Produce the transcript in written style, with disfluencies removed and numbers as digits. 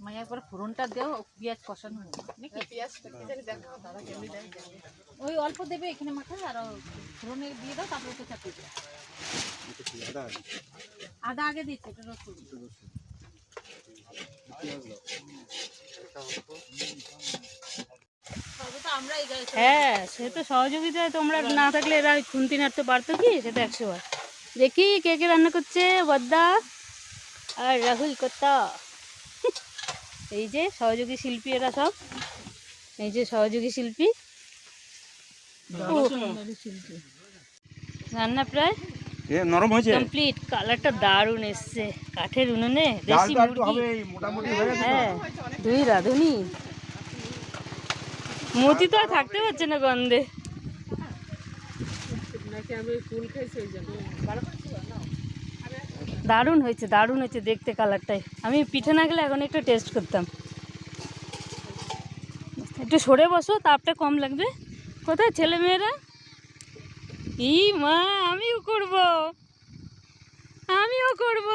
মায়া একবার ফোড়নটা দেও, পেঁয়াজ কষানো নাকি? ওই অল্প দেবে এখানে মাখা, আর ফোড়নে দিয়ে দাও, তারপরে ওকে চাপিয়ে দাও। আদা আগে দিচ্ছে, এটা রসুন। হ্যাঁ, সে তো সহযোগিতায় তোমরা না থাকলে এরা খুন্তি নাড়তে পারতো কি, সেটা 100 বার। দেখি কে কে রান্না করছে, বদ্দা আর রাহুল কোথা। এই যে সহযোগী শিল্পী, এরা সব এই যে সহযোগী শিল্পী। রান্না প্রায় নরম হয়েছে, কমপ্লিট। কালারটা দারুণ এসছে, কাঠের উনুনে দেশি মুরগি। হ্যাঁ, দুই রাঁধুনি। মতি তো আর থাকতে পারছে না গন্ধে। দারুণ হয়েছে, দারুণ হয়েছে দেখতে কালারটাই। আমি পিঠে না গেলে এখন একটু টেস্ট করতাম। একটু সরে বসো, তাপটা কম লাগবে। কোথায় ছেলে মেয়েরা? ই মা, আমিও করব, আমিও করব।